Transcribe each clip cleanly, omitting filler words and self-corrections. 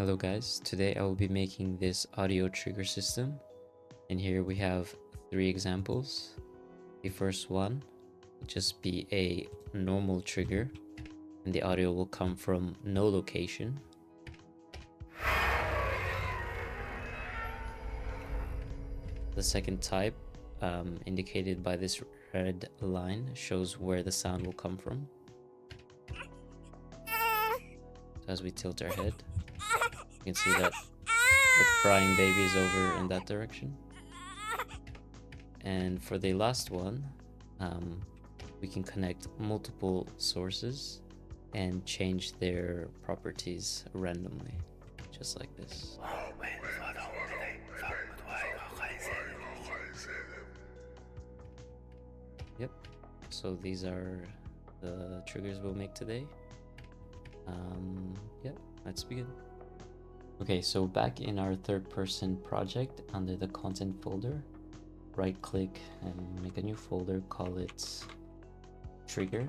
Hello guys, today I will be making this audio trigger system, and here we have 3 examples. The first one will just be a normal trigger and the audio will come from no location. The second type, indicated by this red line, shows where the sound will come from. So as we tilt our head, you can see that the crying baby is over in that direction. And for the last one, we can connect multiple sources and change their properties randomly, just like this. Yep, so these are the triggers we'll make today. Yep, let's begin. Okay, so back in our third person project, under the content folder, right click and make a new folder, call it trigger.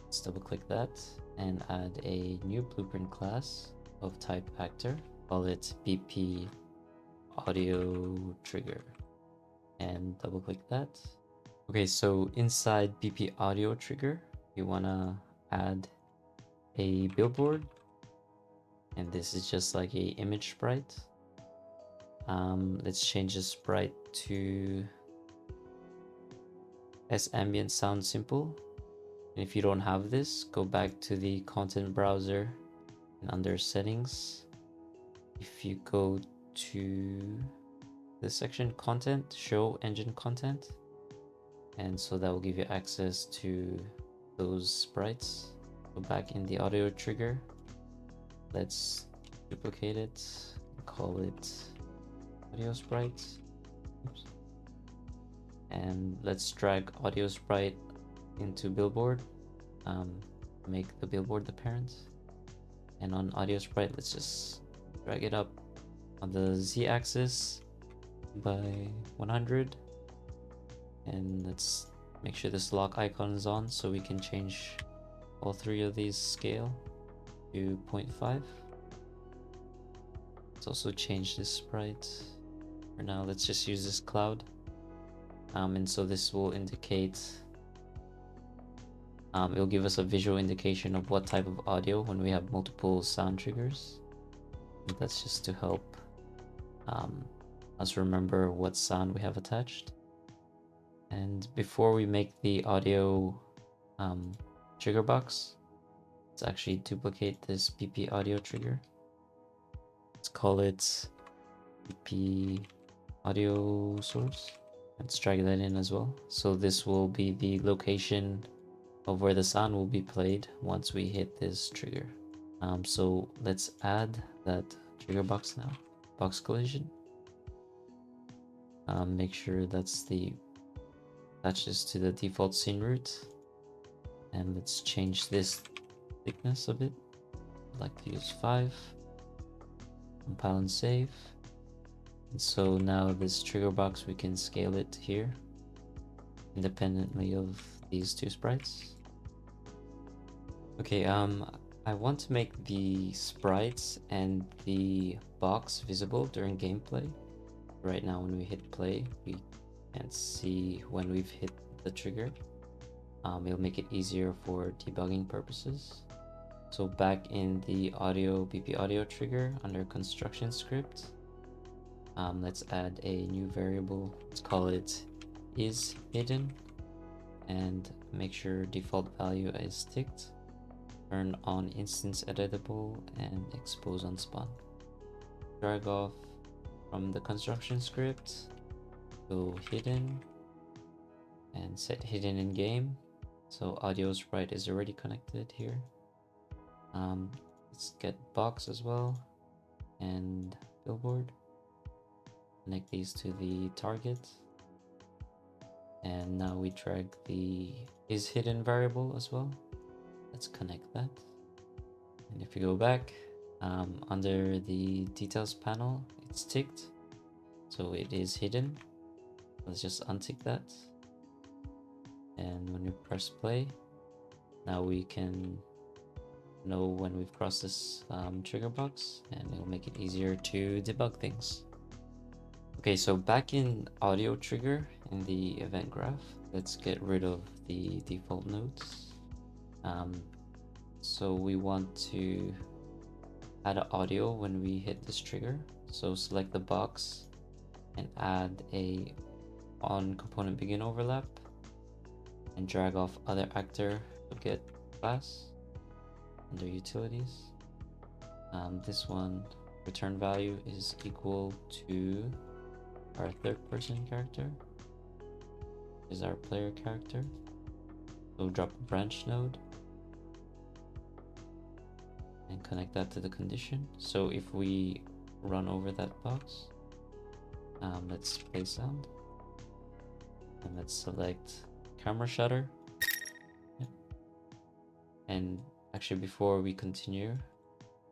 Let's double click that and add a new blueprint class of type actor, call it BP audio trigger, and double click that. Okay, so inside BP audio trigger, you want to add a billboard, and this is just like a image sprite. Let's change the sprite to S ambient sound simple. And if you don't have this, go back to the content browser and under settings, if you go to the section content, show engine content, and so that will give you access to those sprites. Go back in the audio trigger, let's duplicate it and call it audio sprite. Oops. And let's drag audio sprite into billboard, make the billboard the parent, and on audio sprite let's just drag it up on the z-axis by 100, and let's make sure this lock icon is on so we can change all 3 of these scale to 0.5. Let's also change this sprite. For now, let's just use this cloud, and so this will indicate, it'll give us a visual indication of what type of audio when we have multiple sound triggers. And that's just to help us remember what sound we have attached. And before we make the audio trigger box, let's actually duplicate this BP audio trigger. Let's call it BP audio source. Let's drag that in as well. So this will be the location of where the sound will be played once we hit this trigger. So let's add that trigger box now, box collision. Make sure that's the attaches to the default scene root, and let's change this thickness of it. I'd like to use 5. Compile and save. And so now this trigger box, we can scale it here independently of these 2 sprites. Okay, I want to make the sprites and the box visible during gameplay. Right now when we hit play, we can't see when we've hit the trigger. It'll make it easier for debugging purposes. So back in the audio BP audio trigger under construction script, let's add a new variable. Let's call it is hidden, and make sure default value is ticked. Turn on instance editable and expose on spawn. Drag off from the construction script, go hidden and set hidden in game. So audio sprite is already connected here. Let's get box as well and billboard. Connect these to the target. And now we drag the is hidden variable as well. Let's connect that. And if you go back, under the details panel, it's ticked. So it is hidden. Let's just untick that. And when we press play, now we can know when we've crossed this trigger box, and it'll make it easier to debug things. Okay, so back in audio trigger in the event graph, let's get rid of the default nodes. So we want to add an audio when we hit this trigger. So select the box and add a on component begin overlap and drag off other actor to get class under utilities. This one return value is equal to our third person character, is our player character. So drop a branch node and connect that to the condition. So if we run over that box, let's play sound and let's select camera shutter. Yep. And actually, before we continue,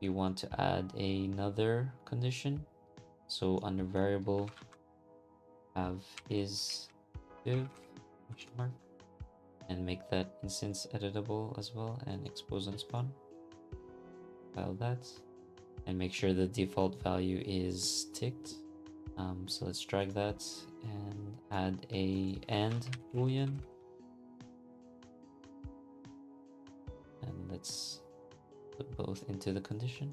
we want to add another condition. So under variable, have is div question mark, and make that instance editable as well, and expose on spawn. File that and make sure the default value is ticked. So let's drag that and add a and boolean, and let's put both into the condition.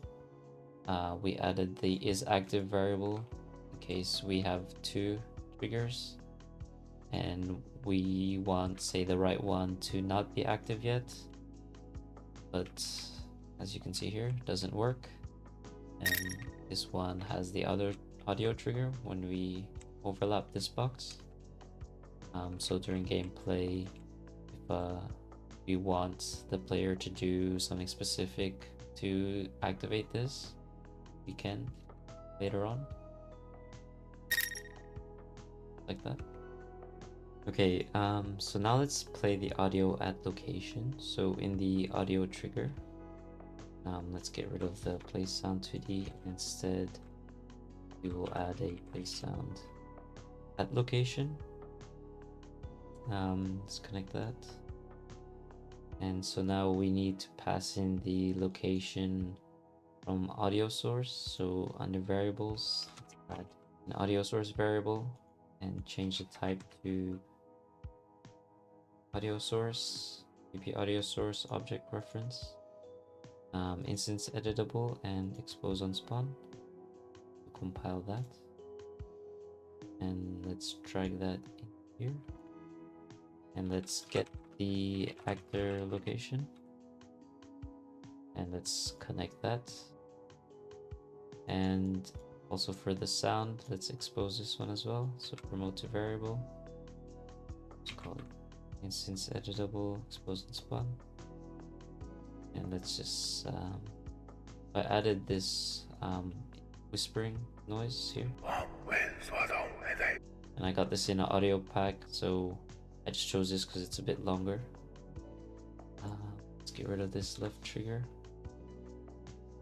We added the is active variable in case we have two triggers and we want, say, the right one to not be active yet, but as you can see here, it doesn't work. And this one has the other audio trigger when we overlap this box. So during gameplay, if we want the player to do something specific to activate this, we can later on, like that. Okay, so now let's play the audio at location. So in the audio trigger, let's get rid of the play sound 2D. Instead, we will add a play sound at location. Let's connect that. And so now we need to pass in the location from audio source. So under variables, let's add an audio source variable and change the type to audio source, maybe audio source object reference, instance editable, and expose on spawn. We'll compile that, and let's drag that in here, and let's get the actor location, and let's connect that. And also for the sound, let's expose this one as well. So promote to variable, let's call it instance editable, expose and spawn. And let's just I added this whispering noise here, and I got this in an audio pack, so I just chose this because it's a bit longer. Let's get rid of this left trigger,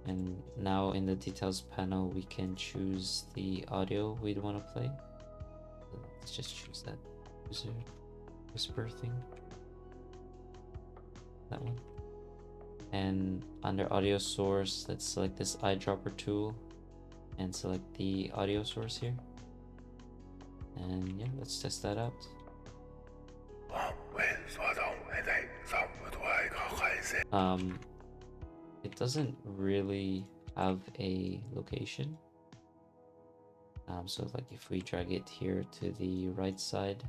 and now in the details panel we can choose the audio we'd want to play. Let's just choose that whisper thing, that one. And under audio source, let's select this eyedropper tool and select the audio source here. And yeah, let's test that out. It doesn't really have a location. So like if we drag it here to the right side,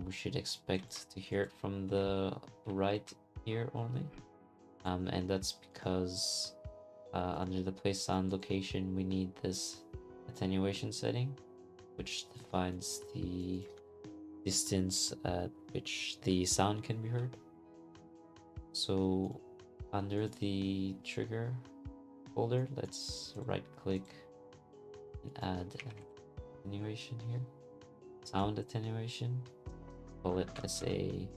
we should expect to hear it from the right ear only. And that's because under the play sound location, we need this attenuation setting, which defines the distance at which the sound can be heard. So under the trigger folder, let's right click and add attenuation here, sound attenuation. Call it as a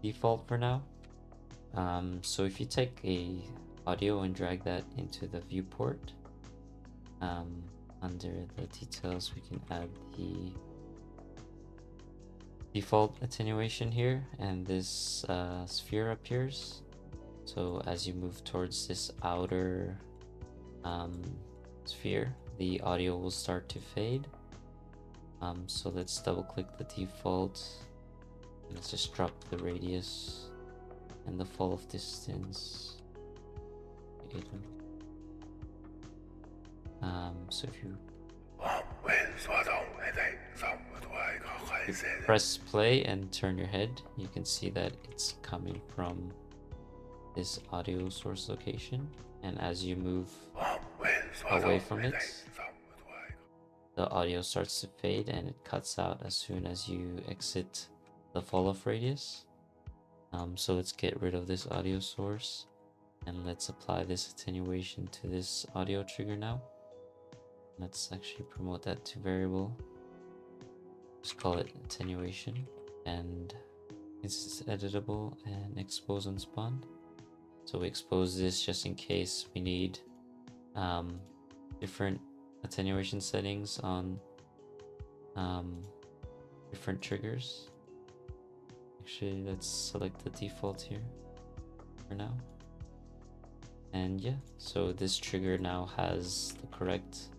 default for now. So if you take a audio and drag that into the viewport, under the details we can add the default attenuation here, and this sphere appears. So as you move towards this outer sphere, the audio will start to fade. So let's double click the default. Let's just drop the radius and the fall of distance. So if you press play and turn your head, you can see that it's coming from this audio source location, and as you move away from it, the audio starts to fade and it cuts out as soon as you exit the fall off radius. So let's get rid of this audio source and let's apply this attenuation to this audio trigger now. Let's actually promote that to variable. Just call it attenuation, and it's editable and expose on spawn. So we expose this just in case we need different attenuation settings on different triggers. Actually, let's select the default here for now. And yeah, so this trigger now has the correct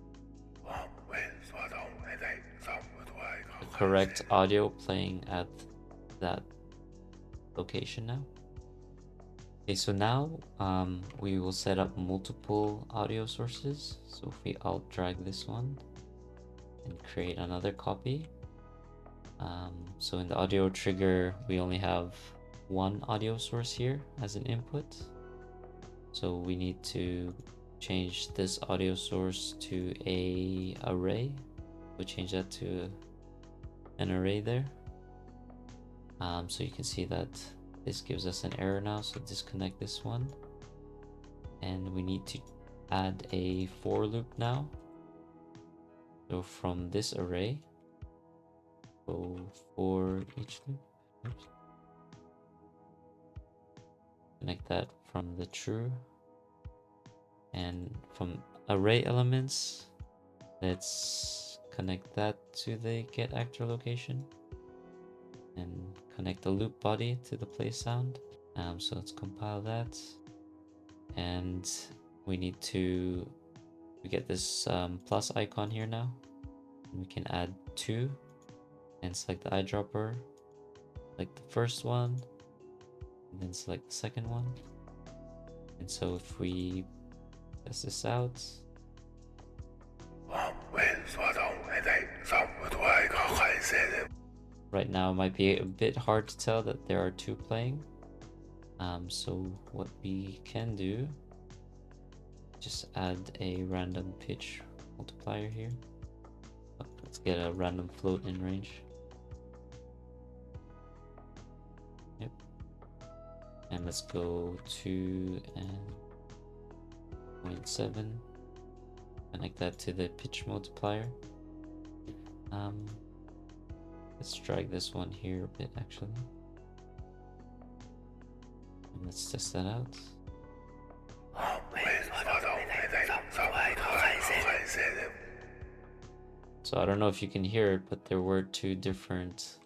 audio playing at that location now. Okay, so now we will set up multiple audio sources. So if we alt drag this one and create another copy. So in the audio trigger, we only have one audio source here as an input. So we need to change this audio source to a array. We'll change that to an array there. So you can see that this gives us an error now, so disconnect this one. And we need to add a for loop now. So from this array, go for each loop. Oops. Connect that from the true. And from array elements, let's connect that to the get actor location. And connect the loop body to the play sound. So let's compile that, and we need to get this plus icon here now. And we can add 2 and select the eyedropper, select the first one, and then select the second one. And so if we test this out, right now it might be a bit hard to tell that there are 2 playing. So what we can do, just add a random pitch multiplier here. Let's get a random float in range. Yep. And let's go 2 and 0.7. Connect that to the pitch multiplier. Let's drag this one here a bit actually. And let's test that out. So I don't know if you can hear it, but there were 2 different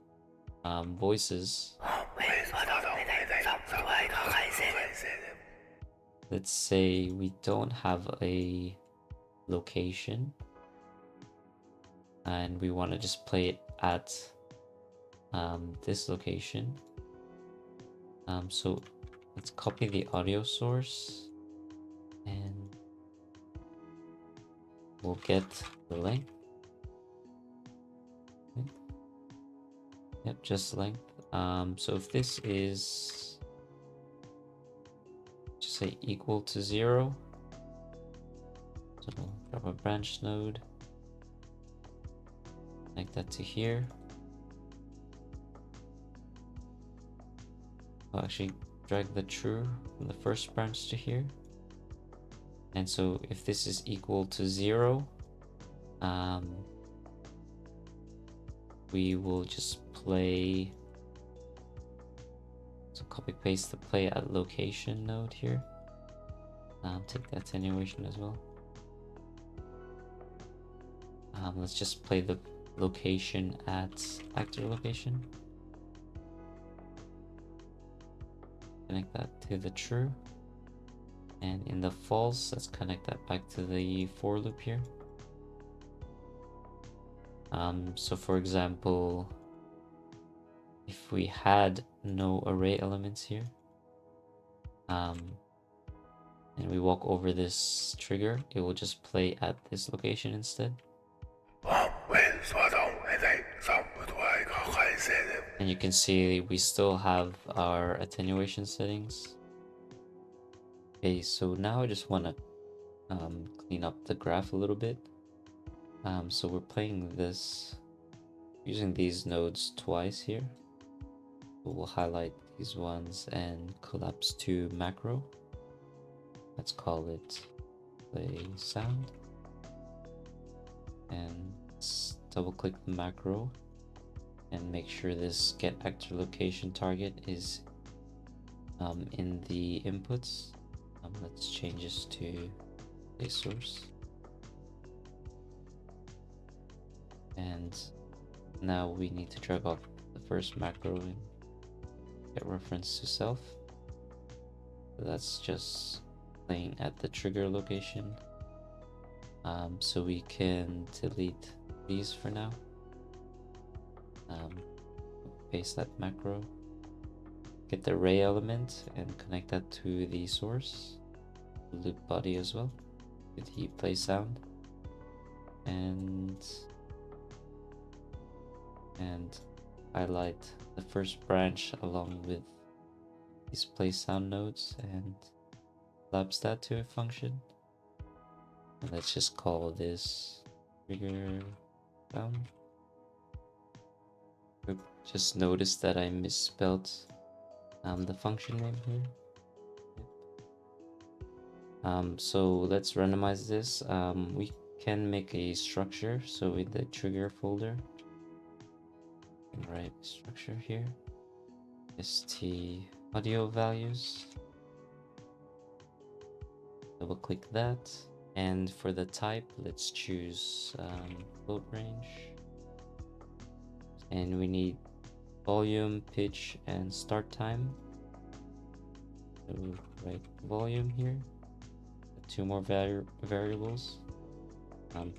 voices. Let's say we don't have a location and we want to just play it at this location. So let's copy the audio source and we'll get the length. Okay. Yep, just length. So if this is, just say equal to 0, so drop a branch node, connect that to here. I'll actually drag the true from the first branch to here. And so if this is equal to 0, we will just play, so copy paste the play at location node here. Take the attenuation as well. Let's just play the location at actor location. connect that to the true. And in the false, let's connect that back to the for loop here. So for example, if we had no array elements here, and we walk over this trigger, it will just play at this location instead. And you can see we still have our attenuation settings. Okay, so now I just want to clean up the graph a little bit. So we're playing this using these nodes twice here. We'll highlight these ones and collapse to macro. Let's call it play sound. And let's double click the macro and make sure this get actor location target is in the inputs. Let's change this to a source. And now we need to drag off the first macro and get reference to self. So that's just playing at the trigger location. So we can delete these for now. Paste that macro, get the array element and connect that to the source, loop body as well with the play sound, and highlight the first branch along with these play sound nodes and collapse that to a function. And let's just call this trigger sound. Just notice that I misspelled the function name here. So let's randomize this. We can make a structure. So in the trigger folder, write structure here. St audio values. Double click that. And for the type, let's choose float range. And we need volume, pitch, and start time. So write volume here. Two more variables.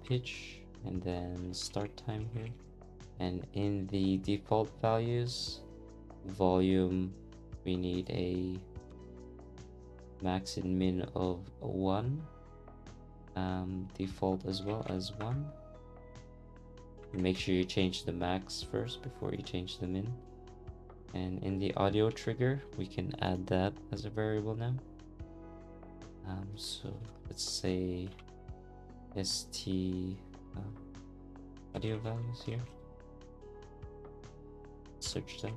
Pitch, and then start time here. And in the default values, volume, we need a max and min of 1. Default as well as 1. Make sure you change the max first before you change the min. And in the audio trigger, we can add that as a variable now. So let's say st audio values here. Search that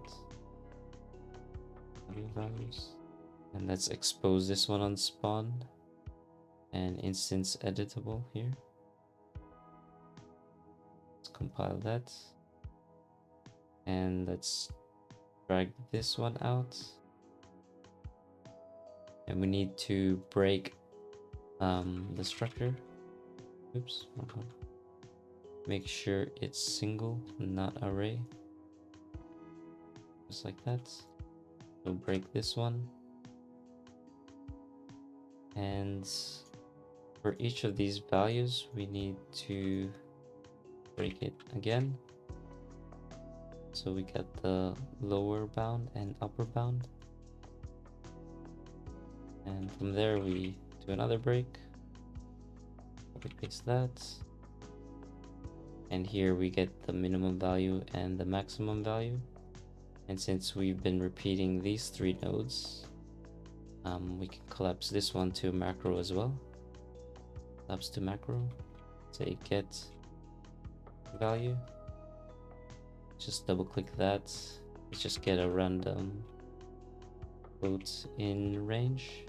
audio values, and let's expose this one on spawn and instance editable here. Let's compile that, and let's drag this one out. And we need to break the structure. Oops. Make sure it's single, not array. Just like that. So break this one. And for each of these values, we need to break it again. So we get the lower bound and upper bound. And from there we do another break, copy paste that, and here we get the minimum value and the maximum value. And since we've been repeating these 3 nodes, we can collapse this one to macro as well. Collapse to macro, say get value, just double click that, let's just get a random float in range.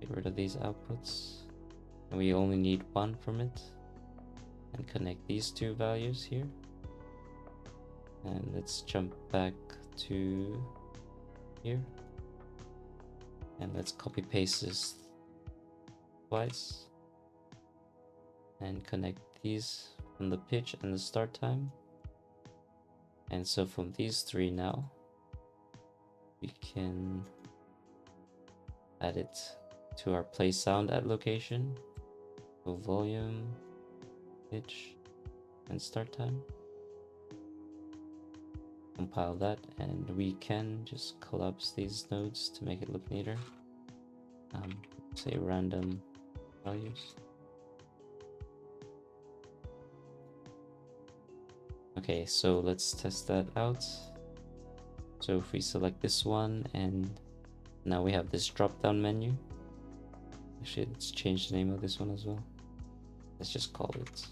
Get rid of these outputs, and we only need 1 from it, and connect these 2 values here. And let's jump back to here, and let's copy paste this twice and connect these from the pitch and the start time. And so from these 3 now, we can add it to our play sound at location. So volume, pitch, and start time. Compile that, and we can just collapse these nodes to make it look neater. Say random values. Okay, so let's test that out. So if we select this one, and now we have this drop down menu. Actually, let's change the name of this one as well. Let's just call it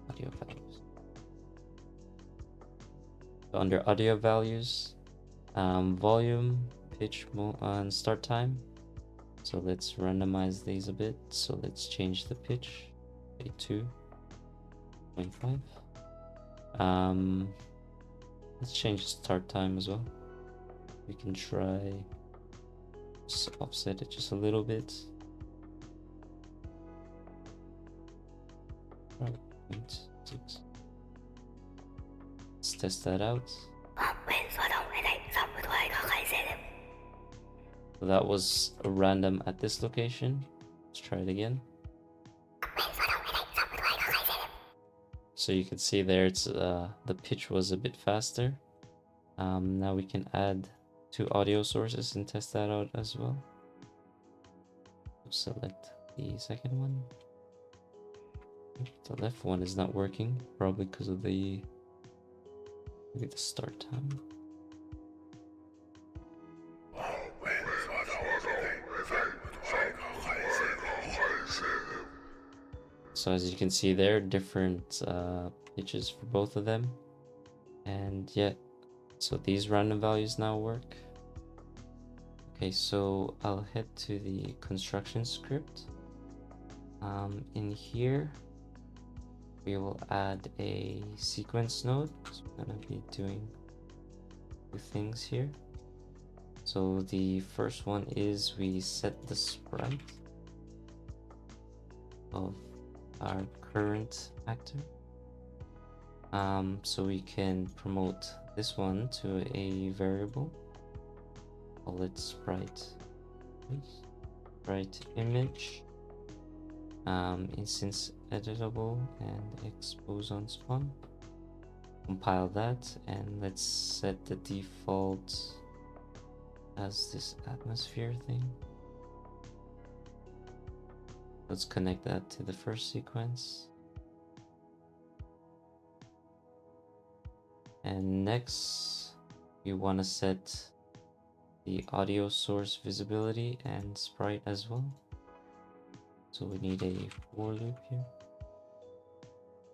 audio values. So under audio values, volume, pitch, and start time. So let's randomize these a bit. So let's change the pitch to 2.5. Let's change the start time as well. We can try just offset it just a little bit. 5.6. Let's test that out. So that was a random at this location. Let's try it again. So you can see there, it's the pitch was a bit faster. Now we can add 2 audio sources and test that out as well. Select the second one. The left one is not working, probably because of maybe the start time. So as you can see there, different pitches for both of them. And yeah, so these random values now work. Okay, so I'll head to the construction script. In here, we will add a sequence node. So we're gonna be doing 2 things here. So the first one is we set the sprite of our current actor. So we can promote this one to a variable. Call it sprite image, instance editable, and expose on spawn. Compile that, and let's set the default as this atmosphere thing. Let's connect that to the first sequence. And next, we want to set the audio source visibility and sprite as well. So we need a for loop here.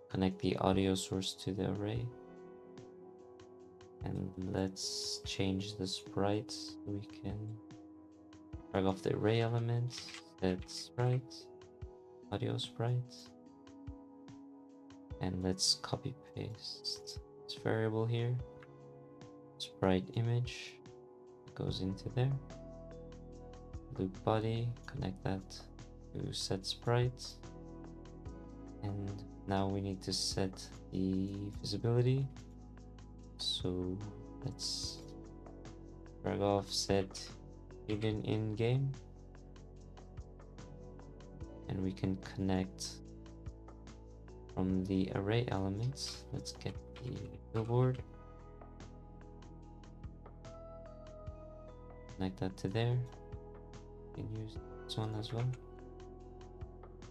Connect the audio source to the array. And let's change the sprite so we can drag off the array element, set sprite, audio sprite. And let's copy paste this variable here. Sprite image goes into there. Loop body, connect that to set sprite. And now we need to set the visibility. So let's drag off set hidden in game. And we can connect from the array elements. Let's get the billboard. Connect that to there. You can use this one as well.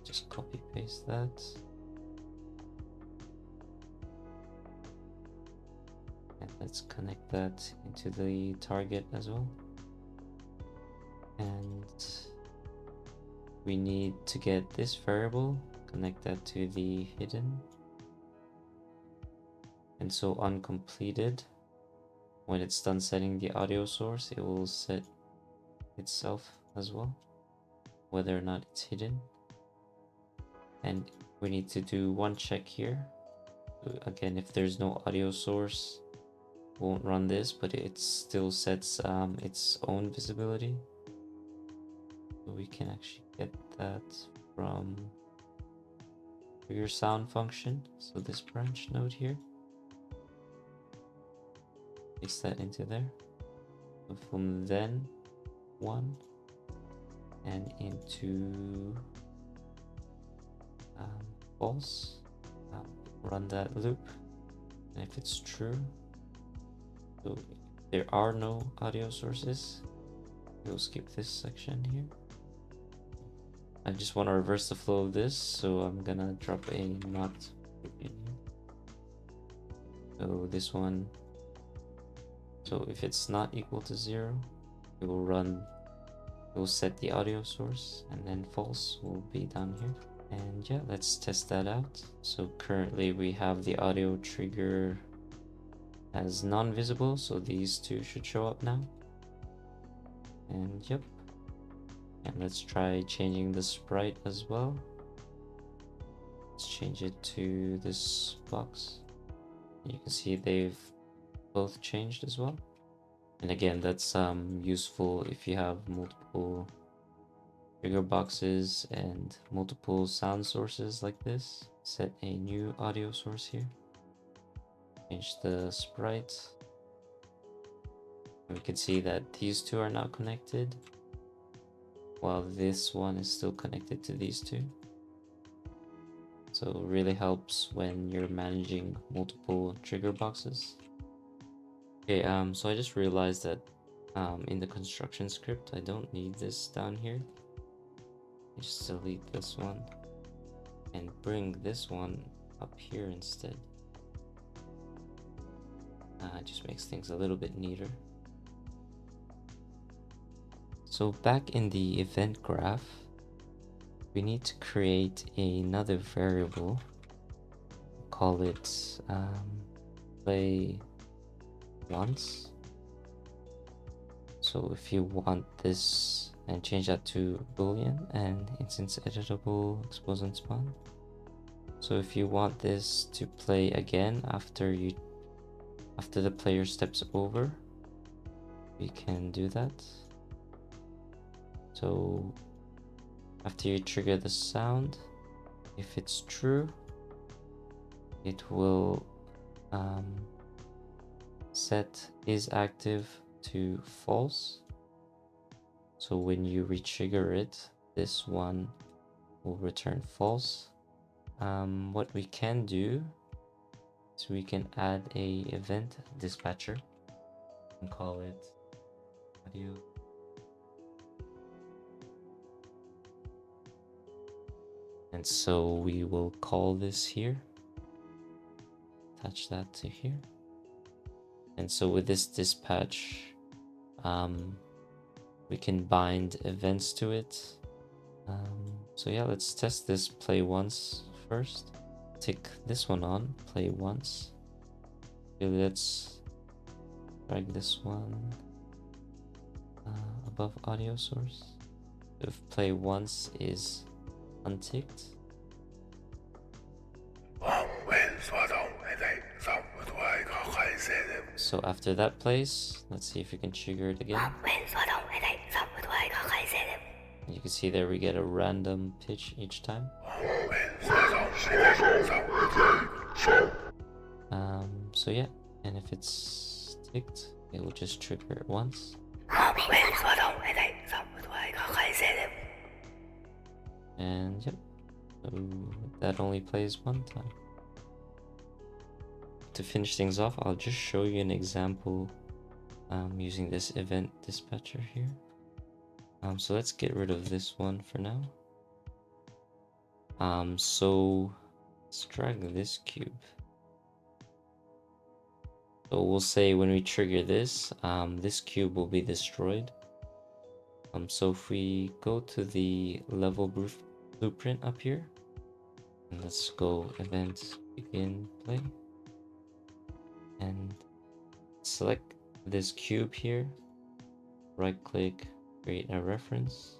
Just copy paste that. And let's connect that into the target as well. And we need to get this variable, connect that to the hidden. And so on completed, when it's done setting the audio source, it will set itself as well, whether or not it's hidden. And we need to do one check here. Again, if there's no audio source, won't run this, but it still sets its own visibility. So we can actually get that from your sound function. So this branch node here, paste that into there. from then 1 and into false. Run that loop, and if it's true, so if there are no audio sources, we'll skip this section here. I just want to reverse the flow of this, so I'm gonna drop a not in here. So this one, so if it's not equal to 0, it will set the audio source, and then false will be down here. And yeah, let's test that out. So currently we have the audio trigger as non-visible, so these two should show up now. And yep. And let's try changing the sprite as well. Let's change it to this box. You can see they've both changed as well. And again, that's useful if you have multiple trigger boxes and multiple sound sources like this. Set a new audio source here. Change the sprite. And we can see that these two are now connected, while this one is still connected to these two. So it really helps when you're managing multiple trigger boxes. Okay, so I just realized that in the construction script, I don't need this down here. Just delete this one and bring this one up here instead. It just makes things a little bit neater. So back in the event graph, we need to create another variable. Call it play once. So if you want this, and change that to boolean and instance editable expose and spawn. So if you want this to play again after the player steps over, we can do that. So after you trigger the sound, if it's true, it will set is active to false. So when you retrigger it, this one will return false. What we can do is we can add a event dispatcher and call it audio. And so we will call this here, attach that to here. And so with this dispatch, we can bind events to it. So yeah, let's test this play once first. Tick this one on, play once. Okay, let's drag this one above audio source. If play once is unticked, so after that plays, let's see if we can trigger it again. You can see there we get a random pitch each time. So yeah, and if it's ticked, it will just trigger it once. And yep, so that only plays one time. To finish things off, I'll just show you an example using this event dispatcher here. So let's get rid of this one for now. So let's drag this cube. So we'll say when we trigger this, this cube will be destroyed. So if we go to the level blueprint up here, and let's go event begin play, and select this cube here, right click, create a reference,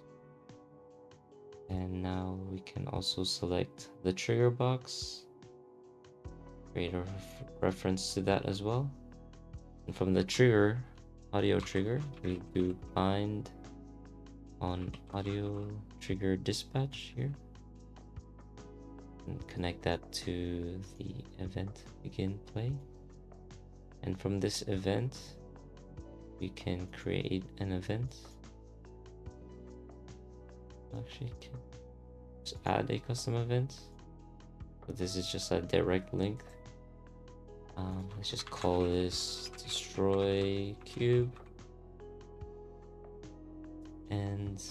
and now we can also select the trigger box, create a reference to that as well. And from the trigger, audio trigger, we do bind on audio trigger dispatch here and connect that to the event begin play. And from this event, we can create an event. Actually, can just add a custom event. But this is just a direct link. Let's just call this destroy cube and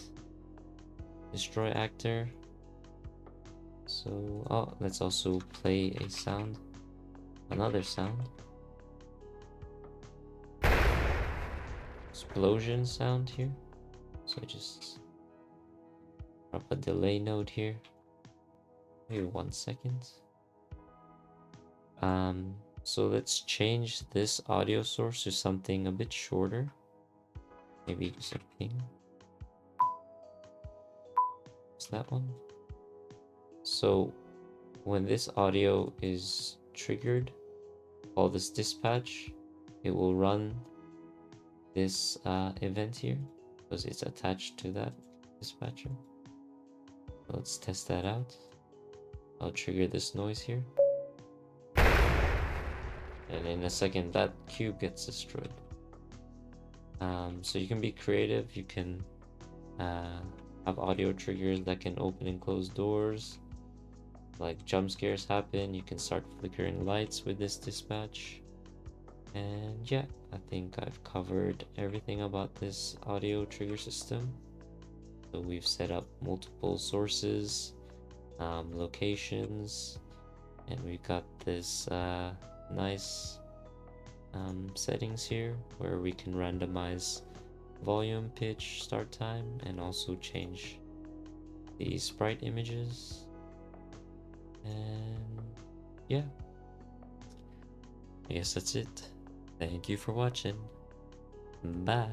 destroy actor. So, oh, let's also play a sound, another sound. Explosion sound here. So just drop a delay node here. Maybe 1 second. So let's change this audio source to something a bit shorter. Maybe something. Is that one? So when this audio is triggered, call this dispatch. It will run this event here because it's attached to that dispatcher. Let's test that out. I'll trigger this noise here. And in a second, that cube gets destroyed. So you can be creative. You can have audio triggers that can open and close doors. Like jump scares happen, you can start flickering lights with this dispatch. And yeah, I think I've covered everything about this audio trigger system. So we've set up multiple sources, locations, and we've got this nice settings here where we can randomize volume, pitch, start time, and also change the sprite images. And yeah, I guess that's it. Thank you for watching. Bye.